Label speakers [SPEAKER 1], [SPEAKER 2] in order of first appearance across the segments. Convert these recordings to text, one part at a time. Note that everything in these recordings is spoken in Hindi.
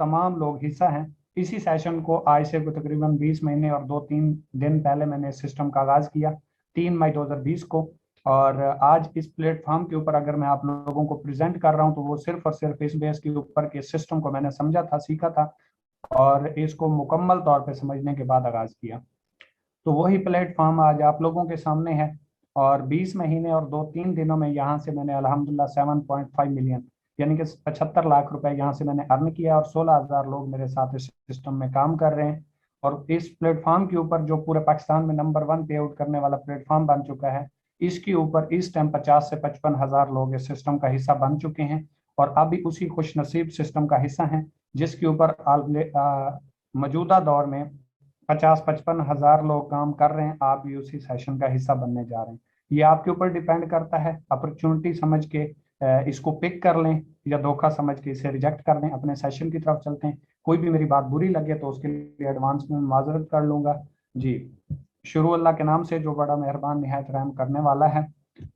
[SPEAKER 1] तमाम लोग हिस्सा हैं। इसी सेशन को आज से तकरीबन 20 महीने और 2-3 दिन पहले मैंने इस सिस्टम का आगाज किया, 3 मई 2020 को। और आज इस प्लेटफॉर्म के ऊपर अगर मैं आप लोगों को प्रेजेंट कर रहा हूं तो वो सिर्फ और सिर्फ इस बेस के ऊपर के सिस्टम को मैंने समझा था, सीखा था और इसको मुकम्मल तौर पे समझने के बाद आगाज किया। तो वही प्लेटफॉर्म आज आप लोगों के सामने है। और 20 महीने और 2-3 दिनों में यहाँ से मैंने अल्हम्दुलिल्लाह 7.5 मिलियन यानी कि 75 लाख रुपए यहाँ से मैंने अर्न किया और 16,000 लोग मेरे साथ इस सिस्टम में काम कर रहे हैं। और इस प्लेटफॉर्म के ऊपर जो पूरे पाकिस्तान में नंबर 1 पे आउट करने वाला प्लेटफॉर्म बन चुका है, इसके ऊपर इस टाइम 50 से 55 हजार लोग इस सिस्टम का हिस्सा बन चुके हैं और अभी उसी खुश नसीब सिस्टम का हिस्सा हैं जिसके ऊपर मौजूदा दौर में 50-55 हजार लोग काम कर रहे हैं। आप भी उसी सेशन का हिस्सा बनने जा रहे हैं। ये आपके ऊपर डिपेंड करता है, अपॉर्चुनिटी समझ के इसको पिक कर लें या धोखा समझ के इसे रिजेक्ट कर लें। अपने सेशन की तरफ चलते हैं। कोई भी मेरी बात बुरी लगे तो उसके लिए एडवांस में माजरत कर लूंगा जी। शुरू अल्लाह के नाम से जो बड़ा मेहरबान निहायत रहम करने वाला है।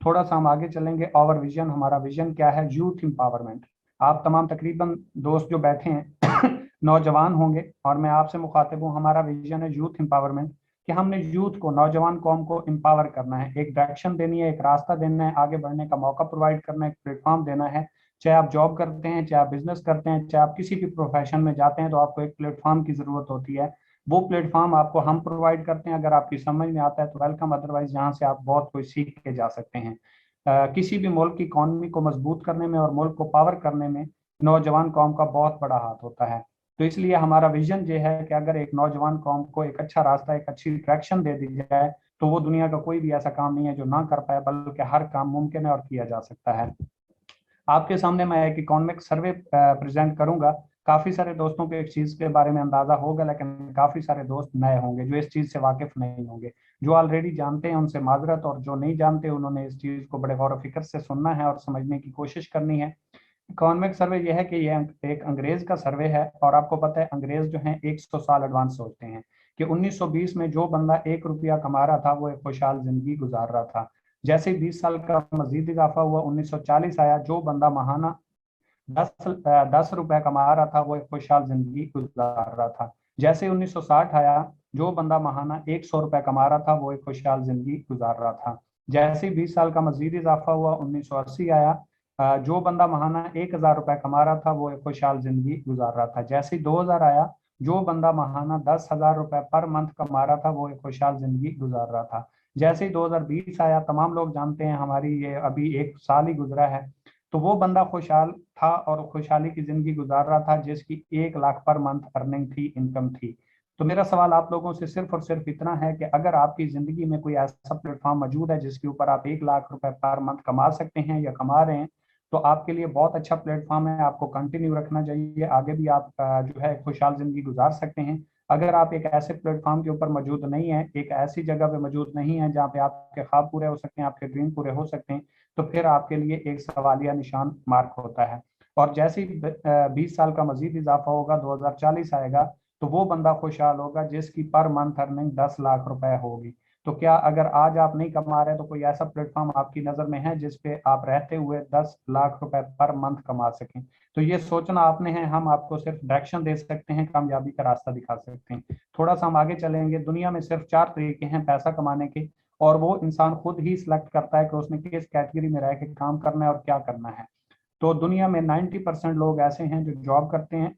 [SPEAKER 1] थोड़ा सा हम आगे चलेंगे। आवर विजन, हमारा विजन क्या है? Youth empowerment. आप तमाम तकरीबन दोस्त जो बैठे हैं नौजवान होंगे और मैं आपसे मुखातिब हूँ। हमारा विजन है यूथ एम्पावरमेंट, कि हमने यूथ को, नौजवान कौम को एम्पावर करना है, एक डायरेक्शन देनी है, एक रास्ता देना है, आगे बढ़ने का मौका प्रोवाइड करना है, एक प्लेटफॉर्म देना है। चाहे आप जॉब करते हैं, चाहे आप बिजनेस करते हैं, चाहे आप किसी भी प्रोफेशन में जाते हैं तो आपको एक प्लेटफॉर्म की जरूरत होती है। वो प्लेटफॉर्म आपको हम प्रोवाइड करते हैं। अगर आपकी समझ में आता है तो वेलकम, अदरवाइज यहाँ से आप बहुत कुछ सीख के जा सकते हैं। किसी भी मुल्क की इकॉनमी को मजबूत करने में और मुल्क को पावर करने में नौजवान कौम का बहुत बड़ा हाथ होता है। तो इसलिए हमारा विजन ये है कि अगर एक नौजवान कौम को एक अच्छा रास्ता, एक अच्छी डायरेक्शन दे दी जाए तो वो दुनिया का कोई भी ऐसा काम नहीं है जो ना कर पाए, बल्कि हर काम मुमकिन है और किया जा सकता है। आपके सामने मैं एक इकोनॉमिक सर्वे प्रेजेंट करूंगा। काफी सारे दोस्तों को एक चीज के बारे में अंदाजा होगा, लेकिन काफी सारे दोस्त नए होंगे जो इस चीज से वाकिफ नहीं होंगे। जो ऑलरेडी जानते हैं उनसे माजरत, और जो नहीं जानते उन्होंने इस चीज को बड़े गौर व फिक्र से सुनना है और समझने की कोशिश करनी है। इकोनॉमिक सर्वे यह है कि यह एक अंग्रेज का सर्वे है और आपको पता है अंग्रेज जो हैं 100 साल एडवांस सोचते हैं। कि 1920 में जो बंदा 1 रुपया कमा रहा था वो एक खुशहाल जिंदगी गुजार रहा था। जैसे ही 20 साल का मजीद इजाफा हुआ, 1940 आया, जो बंदा महाना 10 रुपए कमा रहा था वो एक खुशहाल जिंदगी गुजार रहा था। जैसे 1960 आया, जो बंदा महाना 100 रुपए कमा रहा था वो एक खुशहाल जिंदगी गुजार रहा था। जैसे ही 20 साल का मजीद इजाफा हुआ, 1980 आया, जो बंदा महाना 1,000 रुपए कमा रहा था वो एक खुशहाल जिंदगी गुजार रहा था। जैसे ही 2000 आया, जो बंदा महाना 10,000 रुपए पर मंथ कमा रहा था वो एक खुशहाल जिंदगी गुजार रहा था। जैसे ही 2020 आया, तमाम लोग जानते हैं हमारी ये अभी 1 साल ही गुजरा है, तो वो बंदा खुशहाल था और खुशहाली की जिंदगी गुजार रहा था जिसकी 1 लाख पर मंथ अर्निंग थी, इनकम थी। तो मेरा सवाल आप लोगों से सिर्फ और सिर्फ इतना है कि अगर आपकी जिंदगी में कोई ऐसा प्लेटफॉर्म मौजूद है जिसके ऊपर आप 1 लाख रुपए पर मंथ कमा सकते हैं या कमा रहे हैं, तो आपके लिए बहुत अच्छा प्लेटफॉर्म है। आपको कंटिन्यू रखना चाहिए, आगे भी आप जो है खुशहाल जिंदगी गुजार सकते हैं। अगर आप एक ऐसे प्लेटफॉर्म के ऊपर मौजूद नहीं है, एक ऐसी जगह पे मौजूद नहीं है जहाँ पे आपके ख्वाब पूरे हो सकते हैं, आपके ड्रीम पूरे हो सकते हैं, तो फिर आपके लिए एक सवालिया निशान मार्क होता है। और जैसे ही 20 साल का मजीद इजाफा होगा, 2040 आएगा, तो वो बंदा खुशहाल होगा जिसकी पर मंथ अर्निंग 10 लाख रुपए होगी। तो क्या अगर आज आप नहीं कमा रहे तो कोई ऐसा प्लेटफॉर्म आपकी नजर में है जिसपे आप रहते हुए 10 लाख रुपए पर मंथ कमा सकें? तो ये सोचना आपने है। हम आपको सिर्फ डायरेक्शन दे सकते हैं, कामयाबी का रास्ता दिखा सकते हैं। थोड़ा सा हम आगे चलेंगे। दुनिया में सिर्फ 4 तरीके हैं पैसा कमाने के, और वो इंसान खुद ही सिलेक्ट करता है कि उसने किस कैटेगरी में रह के काम करना है और क्या करना है। तो दुनिया में 90% लोग ऐसे हैं जो जॉब करते हैं,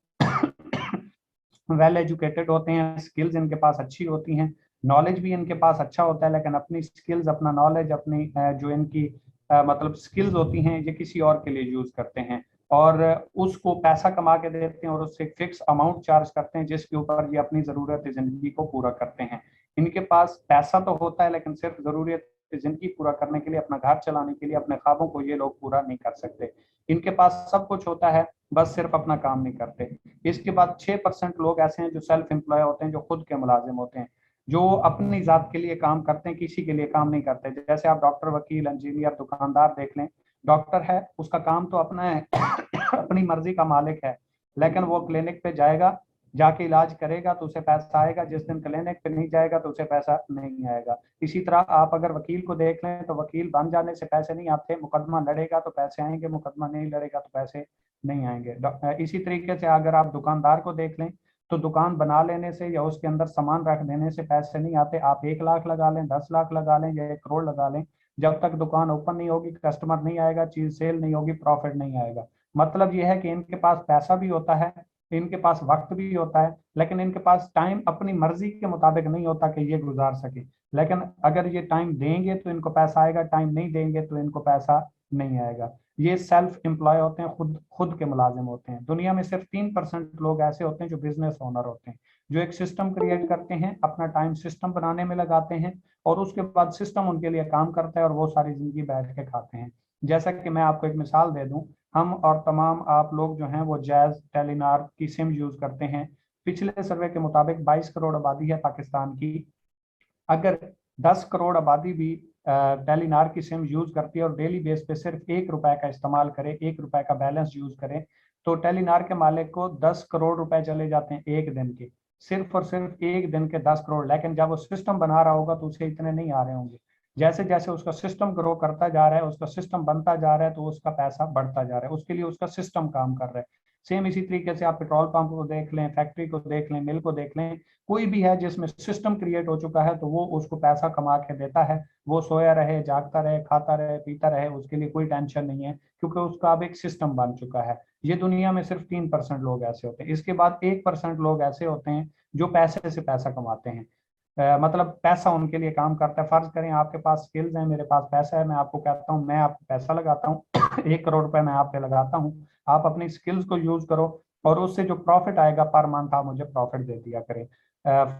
[SPEAKER 1] वेल एजुकेटेड होते हैं, स्किल्स इनके पास अच्छी होती हैं, नॉलेज भी इनके पास अच्छा होता है, लेकिन अपनी स्किल्स, अपना नॉलेज, अपनी जो इनकी मतलब स्किल्स होती हैं ये किसी और के लिए यूज करते हैं और उसको पैसा कमा के देते हैं और उससे फिक्स अमाउंट चार्ज करते हैं जिसके ऊपर ये अपनी जरूरत जिंदगी को पूरा करते हैं। इनके पास पैसा तो होता है लेकिन सिर्फ जरूरत जिंदगी पूरा करने के लिए, अपना घर चलाने के लिए, अपने ख्वाबों को ये लोग पूरा नहीं कर सकते। इनके पास सब कुछ होता है, बस सिर्फ अपना काम नहीं करते। इसके बाद 6% लोग ऐसे हैं जो सेल्फ एम्प्लॉय होते हैं, जो खुद के मुलाजिम होते हैं, जो अपनी जात के लिए काम करते हैं, किसी के लिए काम नहीं करते। जैसे आप डॉक्टर, वकील, इंजीनियर, दुकानदार देख लें। डॉक्टर है, उसका काम तो अपना है अपनी मर्जी का मालिक है, लेकिन वो क्लिनिक पे जाएगा, जाके इलाज करेगा तो उसे पैसा आएगा, जिस दिन क्लिनिक पे नहीं जाएगा तो उसे पैसा नहीं आएगा। इसी तरह आप अगर वकील को देख लें तो वकील बन जाने से पैसे नहीं आते, मुकदमा लड़ेगा तो पैसे आएंगे, मुकदमा नहीं लड़ेगा तो पैसे नहीं आएंगे। इसी तरीके से अगर आप दुकानदार को देख लें तो दुकान बना लेने से या उसके अंदर सामान रख देने से पैसे नहीं आते। आप 1 लाख लगा लें, 10 लाख लगा लें या 1 करोड़ लगा लें, जब तक दुकान ओपन नहीं होगी, कस्टमर नहीं आएगा, चीज सेल नहीं होगी, प्रॉफिट नहीं आएगा। मतलब यह है कि इनके पास पैसा भी होता है, इनके पास वक्त भी होता है, लेकिन इनके पास टाइम अपनी मर्जी के मुताबिक नहीं होता कि ये गुजार सके। लेकिन अगर ये टाइम देंगे तो इनको पैसा आएगा, टाइम नहीं देंगे तो इनको पैसा नहीं आएगा। ये सेल्फ एम्प्लॉय होते हैं, खुद खुद के मुलाजिम होते हैं। दुनिया में सिर्फ 3% लोग ऐसे होते हैं जो बिजनेस ओनर होते हैं, जो एक सिस्टम क्रिएट करते हैं, अपना टाइम सिस्टम बनाने में लगाते हैं और उसके बाद सिस्टम उनके लिए काम करता है और वो सारी जिंदगी बैठ के खाते हैं। जैसा कि मैं आपको एक मिसाल दे दूं, हम और तमाम आप लोग जो हैं वो जैज टेलीनार की सिम यूज करते हैं। पिछले सर्वे के मुताबिक 22 करोड़ आबादी है पाकिस्तान की। अगर 10 करोड़ आबादी भी टेलीनार की सिम यूज करती है और डेली बेस पे सिर्फ 1 रुपए का इस्तेमाल करे, 1 रुपए का बैलेंस यूज करे, तो टेलीनार के मालिक को 10 करोड़ रुपए चले जाते हैं एक दिन के, सिर्फ और सिर्फ एक दिन के 10 करोड़। लेकिन जब वो सिस्टम बना रहा होगा तो उसे इतने नहीं आ रहे होंगे। जैसे जैसे उसका सिस्टम ग्रो करता जा रहा है, उसका सिस्टम बनता जा रहा है, तो उसका पैसा बढ़ता जा रहा है, उसके लिए उसका सिस्टम काम कर रहा है। सेम इसी तरीके से आप पेट्रोल पंप को देख लें, फैक्ट्री को देख लें, मिल को देख लें, कोई भी है जिसमें सिस्टम क्रिएट हो चुका है तो वो उसको पैसा कमा के देता है। वो सोया रहे, जागता रहे, खाता रहे, पीता रहे, उसके लिए कोई टेंशन नहीं है, क्योंकि उसका अब एक सिस्टम बन चुका है। ये दुनिया में सिर्फ 3% लोग ऐसे होते हैं। इसके बाद 1% लोग ऐसे होते हैं जो पैसे से पैसा कमाते हैं। मतलब पैसा उनके लिए काम करता है। फर्ज करें आपके पास स्किल्स हैं, मेरे पास पैसा है, मैं आपको कहता हूँ, मैं आपको पैसा लगाता हूँ 1 करोड़ रुपए मैं आप पे लगाता हूँ, आप अपनी स्किल्स को यूज करो और उससे जो प्रॉफिट आएगा पर मंथ आप मुझे प्रॉफिट दे दिया करें।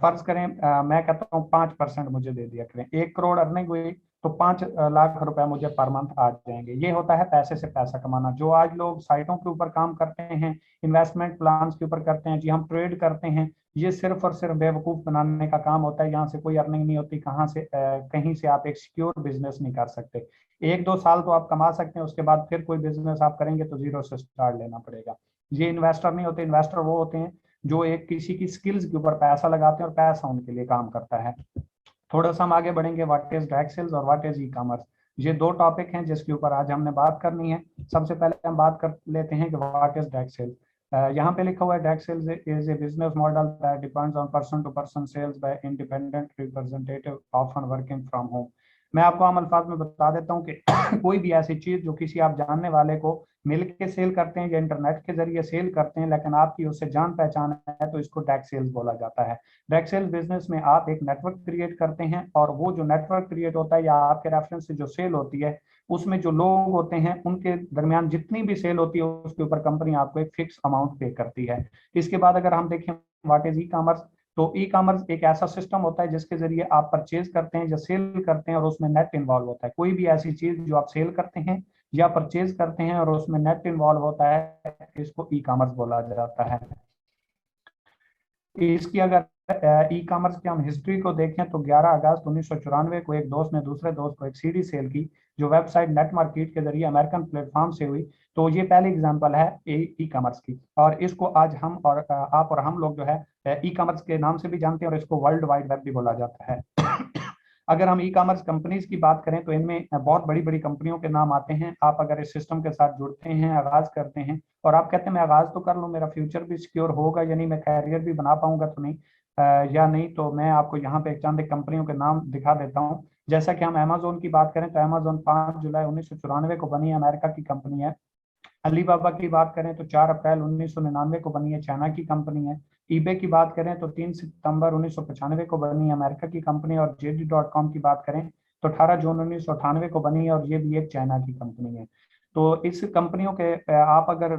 [SPEAKER 1] फर्ज करें मैं कहता हूँ 5% मुझे दे दिया करें, 1 करोड़ अर्निंग हुई तो 5 लाख रुपए मुझे पर मंथ आ जाएंगे। ये होता है पैसे से पैसा कमाना। जो आज लोग साइटों के ऊपर काम करते हैं, इन्वेस्टमेंट प्लान्स के ऊपर करते हैं, जी हम ट्रेड करते हैं, ये सिर्फ और सिर्फ बेवकूफ बनाने का काम होता है। यहाँ से कोई अर्निंग नहीं होती, कहाँ से कहीं से आप एक सिक्योर बिजनेस नहीं कर सकते। 1-2 साल तो आप कमा सकते हैं, उसके बाद फिर कोई बिजनेस आप करेंगे तो जीरो से स्टार्ट लेना पड़ेगा। ये इन्वेस्टर नहीं होते। इन्वेस्टर वो होते हैं जो एक किसी की स्किल्स के ऊपर पैसा लगाते हैं और पैसा उनके लिए काम करता है। थोड़ा सा हम आगे बढ़ेंगे, व्हाट इज डायरेक्ट सेल्स और व्हाट इज ई कॉमर्स। ये दो टॉपिक हैं जिसके ऊपर आज हमने बात करनी है। सबसे पहले हम बात कर लेते हैं कि व्हाट इज डायरेक्ट सेल्स। यहाँ पे लिखा हुआ है direct sales is a business model that depends on person to person sales by independent representative often working from home. मैं आपको आम अल्फाज में बता देता हूँ कि कोई भी ऐसी चीज जो किसी आप जानने वाले को मिल के सेल करते हैं या इंटरनेट के जरिए सेल करते हैं, लेकिन आपकी उससे जान पहचान है, तो इसको डायरेक्ट सेल्स बोला जाता है। डायरेक्ट सेल्स बिजनेस में आप एक नेटवर्क क्रिएट करते हैं और वो जो नेटवर्क क्रिएट होता है या आपके रेफरेंस से जो सेल होती है, उसमें जो लोग होते हैं उनके दरमियान जितनी भी सेल होती है उसके ऊपर कंपनी आपको एक फिक्स अमाउंट पे करती है। इसके बाद अगर हम देखें व्हाट इज ई कॉमर्स, तो ई कॉमर्स एक ऐसा सिस्टम होता है जिसके जरिए आप परचेज करते हैं या सेल करते हैं और उसमें नेट इन्वॉल्व होता है। कोई भी ऐसी चीज जो आप सेल करते हैं या परचेज करते हैं और उसमें नेट इन्वॉल्व होता है, इसको ई कॉमर्स बोला जाता है। इसकी अगर ई कॉमर्स की हम हिस्ट्री को देखें तो 11 अगस्त 1994 को एक दोस्त ने दूसरे दोस्त को एक सीडी सेल की, जो वेबसाइट नेट मार्केट के जरिए अमेरिकन प्लेटफॉर्म से हुई। तो ये पहली एग्जांपल है ई कॉमर्स की, और इसको आज हम और आप और हम लोग जो है ई कॉमर्स के नाम से भी जानते हैं और इसको वर्ल्ड वाइड वेब भी बोला जाता है। अगर हम ई कॉमर्स कंपनीज की बात करें तो इनमें बहुत बड़ी बड़ी कंपनियों के नाम आते हैं। आप अगर इस सिस्टम के साथ जुड़ते हैं, आगाज करते हैं और आप कहते हैं मैं आगाज तो कर लूँ, मेरा फ्यूचर भी सिक्योर होगा या नहीं, मैं कैरियर भी बना पाऊंगा तो नहीं या नहीं, तो मैं आपको यहाँ पे चंद एक कंपनियों के नाम दिखा देता हूँ। जैसा कि हम अमेजोन की बात करें तो अमेजोन 5 जुलाई 1994 को बनी अमेरिका की कंपनी है। अलीबाबा की बात करें तो 4 अप्रैल 1999 को बनी है, चाइना की कंपनी है। ईबे की बात करें तो 3 सितंबर 1995 को बनी है, अमेरिका की कंपनी। और JD.com की बात करें तो 18 जून 1998 को बनी है और ये भी एक चाइना की कंपनी है। तो इस कंपनियों के आप अगर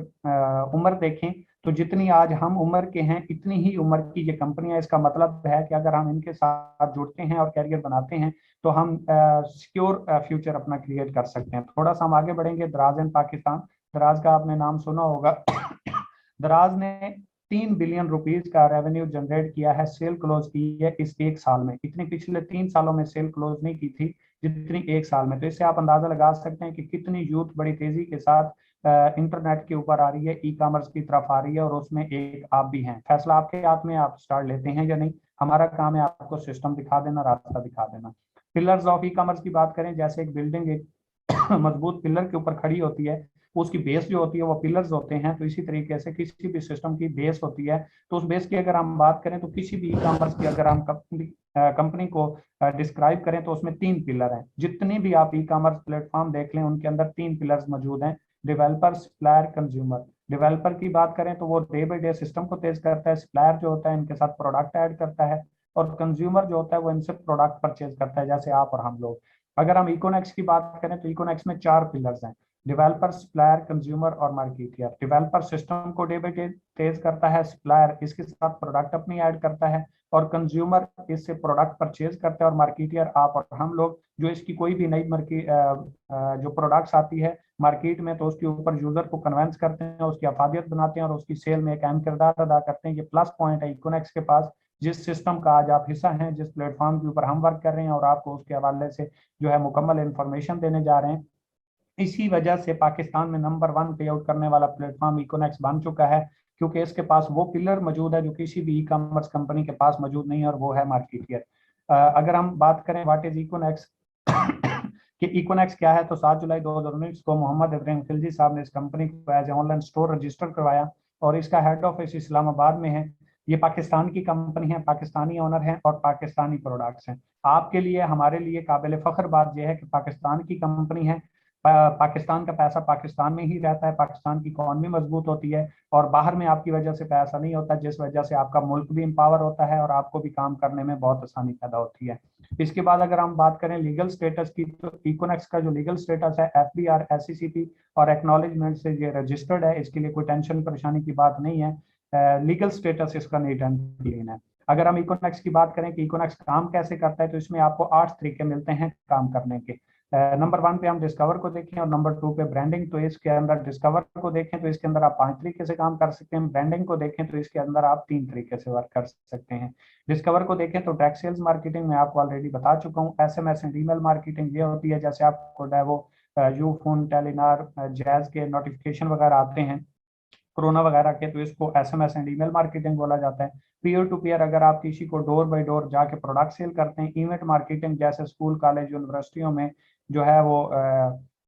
[SPEAKER 1] उम्र देखें तो जितनी आज हम उम्र के हैं इतनी ही उम्र की ये कंपनियां। इसका मतलब है कि अगर हम इनके साथ जुड़ते हैं और कैरियर बनाते हैं तो हम सिक्योर फ्यूचर अपना क्रिएट कर सकते हैं। थोड़ा सा हम आगे बढ़ेंगे, दराज इन पाकिस्तान। दराज का आपने नाम सुना होगा। दराज ने 3 बिलियन रुपीज का रेवेन्यू जनरेट किया है, सेल क्लोज की है इस एक साल में। इतनी पिछले 3 सालों में सेल क्लोज नहीं की थी जितनी एक साल में। तो इससे आप अंदाजा लगा सकते हैं कि कितनी यूथ बड़ी तेजी के साथ इंटरनेट के ऊपर आ रही है, ई कॉमर्स की तरफ आ रही है, और उसमें एक आप भी हैं। फैसला आपके हाथ में, आप स्टार्ट लेते हैं या नहीं। हमारा काम है आपको सिस्टम दिखा देना, रास्ता दिखा देना। पिलर्स ऑफ ई कॉमर्स की बात करें, जैसे एक बिल्डिंग एक मजबूत पिलर के ऊपर खड़ी होती है, उसकी बेस जो होती है वो पिलर्स होते हैं, तो इसी तरीके से किसी भी सिस्टम की बेस होती है। तो उस बेस की अगर हम बात करें, तो किसी भी ई कॉमर्स की अगर हम कंपनी को डिस्क्राइब करें, तो उसमें तीन पिलर हैं। जितनी भी आप ई कॉमर्स प्लेटफॉर्म देख लें, उनके अंदर तीन पिलर्स मौजूद हैं: डेवलपर, सप्लायर, कंज्यूमर। डेवलपर की बात करें तो वो डे बाई डे सिस्टम को तेज करता है। सप्लायर जो होता है इनके साथ प्रोडक्ट ऐड करता है। और कंज्यूमर जो होता है वो इनसे प्रोडक्ट परचेज करता है, जैसे आप और हम लोग। अगर हम इकोनेक्स की बात करें, तो इकोनेक्स में चार पिलर्स हैं: डेवलपर, सप्लायर, कंज्यूमर और मार्केटियर। डेवलपर सिस्टम को डे बाई डे तेज करता है, सप्लायर इसके साथ प्रोडक्ट अपनी ऐड करता है, और कंज्यूमर इससे प्रोडक्ट परचेज करता है, और मार्केटियर आप और हम लोग जो इसकी कोई भी नई जो प्रोडक्ट्स आती है मार्केट में, तो उसके ऊपर यूजर को कन्वेंस करते हैं, उसकी अफादियत बनाते हैं, और उसकी सेल में एक अहम किरदार अदा करते हैं। ये प्लस पॉइंट है इकोनेक्स के पास। जिस सिस्टम का आज आप हिस्सा हैं, जिस प्लेटफॉर्म के ऊपर हम वर्क कर रहे हैं, और आपको उसके हवाले से जो है मुकम्मल इंफॉर्मेशन देने जा रहे हैं, इसी वजह से पाकिस्तान में नंबर वन पे आउट करने वाला प्लेटफॉर्म इकोनेक्स बन चुका है, क्योंकि इसके पास वो पिलर मौजूद है जो किसी भी ई कॉमर्स कंपनी के पास मौजूद नहीं है, और वो है मार्केटियर। अगर हम बात करें व्हाट इज इकोनेक्स कि इकोनेक्स क्या है, तो 7 जुलाई 2019 को मोहम्मद इब्राहिम खिलजी साहब ने इस कंपनी को as a online store register करवाया, और इसका हेड ऑफिस इस्लामाबाद में है। ये पाकिस्तान की कंपनी है, पाकिस्तानी ओनर है, और पाकिस्तानी प्रोडक्ट्स हैं। आपके लिए, हमारे लिए काबिल फख्र बात यह है कि पाकिस्तान की कंपनी है। पाकिस्तान का पैसा पाकिस्तान में ही रहता है, पाकिस्तान की इकॉनमी मजबूत होती है, और बाहर में आपकी वजह से पैसा नहीं होता, जिस वजह से आपका मुल्क भी एम्पावर होता है, और आपको भी काम करने में बहुत आसानी पैदा होती है। इसके बाद अगर हम बात करें लीगल स्टेटस की, तो इकोनेक्स का जो लीगल स्टेटस है FBR, SECP और एक्नॉलेजमेंट से ये रजिस्टर्ड है। इसके लिए कोई टेंशन परेशानी की बात नहीं है। लीगल स्टेटस इसका नीट एंड क्लीन है। अगर हम इकोनेक्स की बात करें कि इकोनेक्स काम कैसे करता है, तो इसमें आपको 8 तरीके मिलते हैं काम करने के। नंबर 1 पे हम डिस्कवर को देखें, और नंबर 2 पे ब्रांडिंग, तो इसके अंदर डिस्कवर को देखें तो इसके अंदर आप 5 तरीके से काम कर सकते हैं। ब्रांडिंग को देखें तो इसके अंदर आप 3 तरीके से वर्क कर सकते हैं। डिस्कवर को देखें तो डायरेक्ट सेल्स मार्केटिंग में आपको ऑलरेडी बता चुका हूँ। SMS एंड ईमेल मार्केटिंग ये होती है, जैसे आपको वो यू फोन, टेलीनार, जैज के नोटिफिकेशन वगैरह आते हैं कोरोना वगैरह के, तो इसको SMS एंड ईमेल मार्केटिंग बोला जाता है। पीयर टू पीयर, अगर आप किसी को डोर बाय डोर जाके प्रोडक्ट सेल करते हैं। इवेंट मार्केटिंग, जैसे स्कूल, कॉलेज, यूनिवर्सिटियों में जो है वो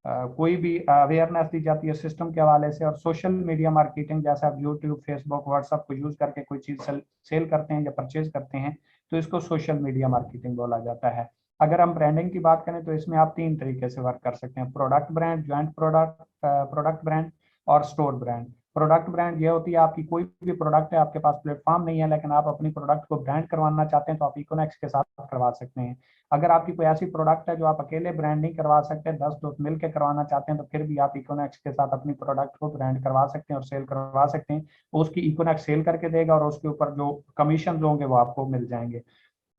[SPEAKER 1] कोई भी अवेयरनेस दी जाती है सिस्टम के हवाले से। और सोशल मीडिया मार्केटिंग, जैसे आप यूट्यूब, फेसबुक, व्हाट्सएप को यूज करके कोई चीज सेल करते हैं या परचेज करते हैं, तो इसको सोशल मीडिया मार्केटिंग बोला जाता है। अगर हम ब्रांडिंग की बात करें, तो इसमें आप 3 तरीके से वर्क कर सकते हैं: product brand, joint product brand और स्टोर ब्रांड। प्रोडक्ट ब्रांड ये होती है, आपकी कोई भी प्रोडक्ट है, आपके पास प्लेटफॉर्म नहीं है, लेकिन आप अपनी प्रोडक्ट को ब्रांड करवाना चाहते हैं, तो आप इकोनेक्स के साथ करवा सकते हैं। अगर आपकी कोई ऐसी प्रोडक्ट है जो आप अकेले ब्रांड नहीं करवा सकते, 10 दोस्त मिलकर करवाना चाहते हैं, तो फिर भी आप इकोनेक्स के साथ अपनी प्रोडक्ट को ब्रांड करवा सकते हैं और सेल करवा सकते हैं। उसकी इकोनेक्स सेल करके देगा, और उसके ऊपर जो कमीशन होंगे वो आपको मिल जाएंगे।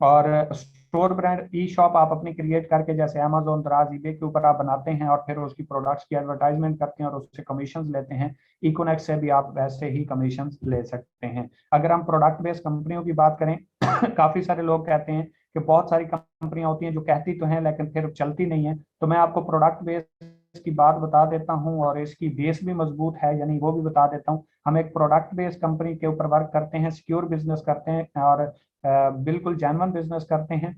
[SPEAKER 1] और स्टोर ब्रांड ई शॉप आप अपनी क्रिएट करके, जैसे अमेजोन, दराज, ईबे के ऊपर आप बनाते हैं, और फिर उसकी प्रोडक्ट्स की एडवर्टाइजमेंट करते हैं और उससे कमीशन लेते हैं। इकोनेक्स से भी आप वैसे ही कमीशन ले सकते हैं। अगर हम प्रोडक्ट बेस्ड कंपनियों की बात करें, काफी सारे लोग कहते हैं कि बहुत सारी कंपनियां होती हैं जो कहती तो हैं लेकिन फिर चलती नहीं है। तो मैं आपको प्रोडक्ट बेस्ड की बात बता देता हूं, और इसकी बेस भी मजबूत है यानी वो भी बता देता हूं। हम एक प्रोडक्ट बेस्ड कंपनी के ऊपर वर्क करते हैं, सिक्योर बिजनेस करते हैं, और बिल्कुल जेन्युइन बिजनेस करते हैं।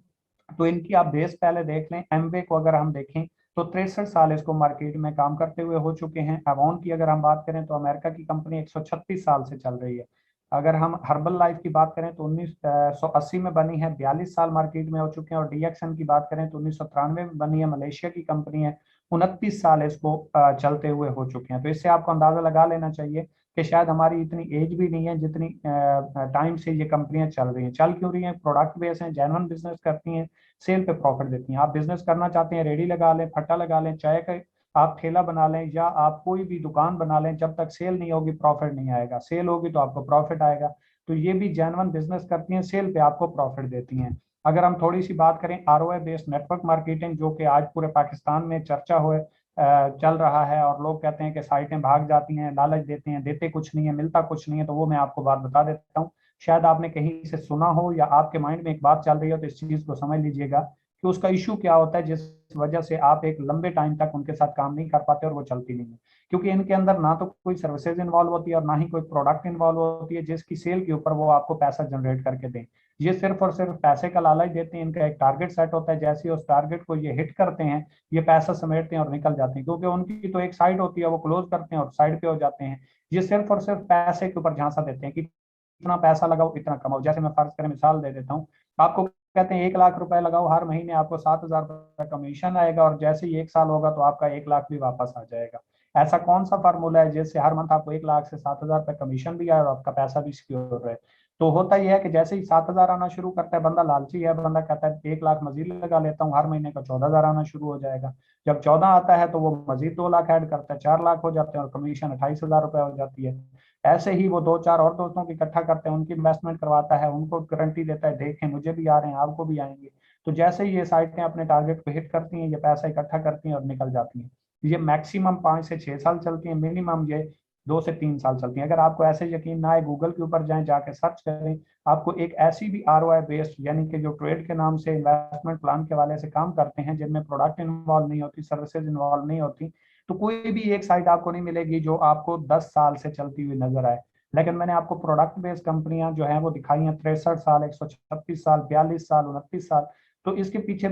[SPEAKER 1] तो इनकी आप बेस पहले देख लें। एमवे को अगर हम देखें, तो 63 साल इसको मार्केट में काम करते हुए हो चुके हैं। अवॉन की अगर हम बात करें, तो अमेरिका की कंपनी 136 साल से चल रही है। अगर हम हर्बल लाइफ की बात करें, तो 1980 में बनी है, 42 साल मार्केट में हो चुके हैं। और DXN की बात करें तो 1993 में बनी है, मलेशिया की कंपनी है, 29 साल इसको चलते हुए हो चुके हैं। तो इससे आपको अंदाजा लगा लेना चाहिए कि शायद हमारी इतनी एज भी नहीं है जितनी टाइम से ये कंपनियां चल रही हैं। चल क्यों रही हैं? प्रोडक्ट बेस हैं, जेन्युइन बिजनेस करती हैं, सेल पे प्रॉफिट देती हैं। आप बिजनेस करना चाहते हैं, रेडी लगा लें, फट्टा लगा लें, चाय का आप ठेला बना लें, या आप कोई भी दुकान बना लें, जब तक सेल नहीं होगी प्रॉफिट नहीं आएगा। सेल होगी तो आपको प्रॉफिट आएगा। तो ये भी जेन्युइन बिजनेस करती हैं, सेल पे आपको प्रॉफिट देती हैं। अगर हम थोड़ी सी बात करें ROI बेस्ड नेटवर्क मार्केटिंग, जो कि आज पूरे पाकिस्तान में चर्चा हुए चल रहा है, और लोग कहते हैं कि साइटें भाग जाती हैं, लालच देते हैं, देते कुछ नहीं है, मिलता कुछ नहीं है, तो वो मैं आपको बात बता देता हूँ। शायद आपने कहीं से सुना हो या आपके माइंड में एक बात चल रही हो, तो इस चीज को समझ लीजिएगा कि उसका इशू क्या होता है जिस वजह से आप एक लंबे टाइम तक उनके साथ काम नहीं कर पाते और वो चलती नहीं है। क्योंकि इनके अंदर ना तो कोई सर्विसेज इन्वॉल्व होती है और ना ही कोई प्रोडक्ट इन्वॉल्व होती है जिसकी सेल के ऊपर वो आपको पैसा जनरेट करके दें। ये सिर्फ और सिर्फ पैसे का लालच देते हैं। इनका एक टारगेट सेट होता है, जैसे ही उस टारगेट को ये हिट करते हैं ये पैसा समेटते हैं और निकल जाते हैं, क्योंकि उनकी तो एक साइड होती है, वो क्लोज करते हैं और साइड पे हो जाते हैं। ये सिर्फ और सिर्फ पैसे के ऊपर झांसा देते हैं कि इतना पैसा लगाओ इतना कमाओ। जैसे मैं फर्ज करें मिसाल दे देता हूँ, आपको कहते हैं 1 लाख रुपए लगाओ, हर महीने आपको 7,000 रुपए कमीशन आएगा और जैसे ही 1 साल होगा तो आपका 1 लाख भी वापस आ जाएगा। ऐसा कौन सा फार्मूला है जिससे हर मंथ आपको 1 लाख से 7,000 रुपए कमीशन भी आए और आपका पैसा भी सिक्योर रहे? तो होता यह है कि जैसे ही 7,000 आना शुरू करता है, बंदा लालची है, बंदा कहता है 1 लाख मजीद लगा लेता हूँ, हर महीने का 14,000 आना शुरू हो जाएगा। जब 14 आता है तो वो मजीद 2 लाख ऐड करता है, 4 लाख हो जाते हैं और कमीशन 28,000 रुपए हो जाती है। ऐसे ही वो दो चार और दोस्तों की इकट्ठा करते हैं, उनकी इन्वेस्टमेंट करवाता है, उनको गारंटी देता है देखें मुझे भी आ रहे हैं आपको भी आएंगे। तो जैसे ही ये साइटें अपने टारगेट को हिट करती हैं, ये पैसा इकट्ठा करती हैं और निकल जाती हैं। ये मैक्सिमम 5 से 6 साल चलती हैं, मिनिमम ये 2 से 3 साल चलती हैं। अगर आपको ऐसे यकीन ना आए, गूगल के ऊपर जाएं, जाके सर्च करें, आपको एक ऐसी भी ROI बेस्ड, यानी कि जो ट्रेड के नाम से इन्वेस्टमेंट प्लान के वाले से काम करते हैं, जिनमें प्रोडक्ट इन्वॉल्व नहीं होती, सर्विसेज इन्वॉल्व नहीं होती, तो कोई भी एक साइट आपको नहीं मिलेगी जो आपको 10 साल से चलती हुई नजर आए। लेकिन मैंने आपको प्रोडक्ट बेस्ड कंपनियां जो हैं वो दिखाई हैं 63 साल, 136 साल, 42 साल, 29 साल। तो इसके पीछे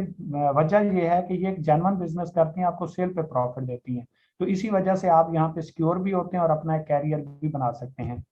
[SPEAKER 1] वजह यह है कि ये एक जेन्युइन बिजनेस करती हैं, आपको सेल पे प्रॉफिट देती हैं। तो इसी वजह से आप यहाँ पे सिक्योर भी होते हैं और अपना एक कैरियर भी बना सकते हैं।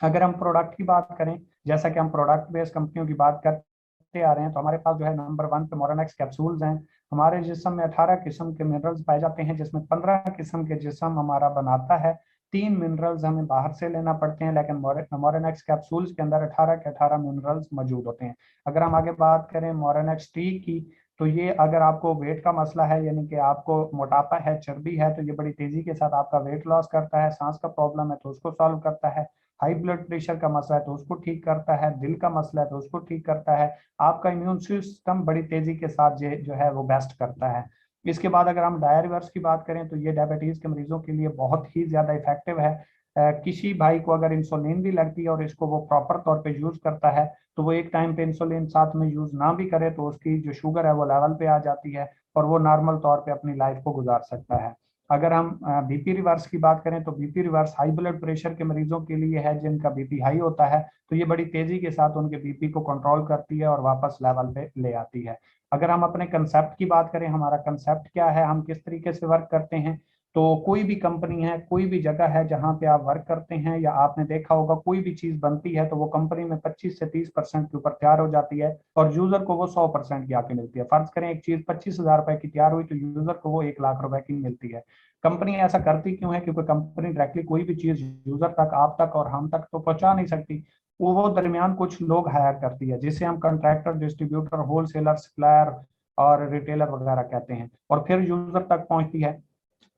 [SPEAKER 1] अगर हम प्रोडक्ट की बात करें, जैसा कि हम प्रोडक्ट बेस्ड कंपनियों की बात करते आ रहे हैं, तो हमारे पास जो है नंबर 1 पे मोरेनेक्स कैप्सूल्स हैं। हमारे जिस्म में 18 किस्म के मिनरल्स पाए जाते हैं, जिसमें 15 किस्म के जिस्म हमारा बनाता है। 3 मिनरल्स हमें बाहर से लेना पड़ते हैं, लेकिन मोरेनेक्स कैप्सूल्स के अंदर 18 के 18 मिनरल्स मौजूद होते हैं। अगर हम आगे बात करें मोरेनेक्स टी की, तो ये अगर आपको वेट का मसला है, यानी कि आपको मोटापा है, चर्बी है, तो ये बड़ी तेजी के साथ आपका वेट लॉस करता है। सांस का प्रॉब्लम है तो उसको सॉल्व करता है। हाई ब्लड प्रेशर का मसला है तो उसको ठीक करता है। दिल का मसला है तो उसको ठीक करता है। आपका इम्यून सिस्टम बड़ी तेजी के साथ जो है वो बेस्ट करता है। इसके बाद अगर हम डायरिवर्स की बात करें, तो ये डायबिटीज के मरीजों के लिए बहुत ही ज्यादा इफेक्टिव है। किसी भाई को अगर इंसुलिन भी लगती है और इसको वो प्रॉपर तौर पे यूज करता है, तो वो एक टाइम पे इंसुलिन साथ में यूज ना भी करे तो उसकी जो शुगर है वो लेवल पे आ जाती है और वो नॉर्मल तौर पे अपनी लाइफ को गुजार सकता है। अगर हम बीपी रिवर्स की बात करें, तो BP reverse high blood pressure के मरीजों के लिए है, जिनका बीपी हाई होता है, तो ये बड़ी तेजी के साथ उनके बीपी को कंट्रोल करती है और वापस लेवल पे ले आती है। अगर हम अपने कंसेप्ट की बात करें, हमारा कंसेप्ट क्या है, हम किस तरीके से वर्क करते हैं, तो कोई भी कंपनी है, कोई भी जगह है जहां पे आप वर्क करते हैं, या आपने देखा होगा कोई भी चीज बनती है तो वो कंपनी में 25 से 30% के ऊपर तैयार हो जाती है और यूजर को वो 100% की आके मिलती है। फर्ज करें एक चीज 25,000 रुपए की तैयार हुई तो यूजर को वो 1 लाख रुपए की मिलती है। कंपनी ऐसा करती क्यों है? क्योंकि कंपनी डायरेक्टली कोई भी चीज यूजर तक, आप तक और हम तक तो पहुंचा नहीं सकती। वो दरमियान कुछ लोग हायर करती है, जिसे हम कंट्रैक्टर, डिस्ट्रीब्यूटर, होलसेलर, सप्लायर और रिटेलर वगैरह कहते हैं, और फिर यूजर तक पहुंचती है।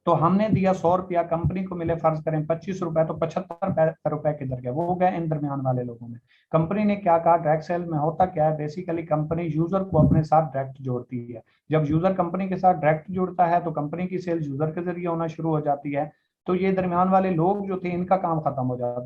[SPEAKER 1] तो हमने दिया 100 रुपया, कंपनी को मिले फर्ज करें 25 रुपए, तो 75 रुपए किधर गए? वो गए इन दरमियान वाले लोगों में। कंपनी ने क्या कहा, डायरेक्ट सेल में होता क्या है, बेसिकली कंपनी यूजर को अपने साथ डायरेक्ट जोड़ती है। जब यूजर कंपनी के साथ डायरेक्ट जुड़ता है तो कंपनी की सेल यूजर के जरिए होना शुरू हो जाती है। तो ये दरमियान वाले लोग जो थे, इनका काम खत्म हो जाता है।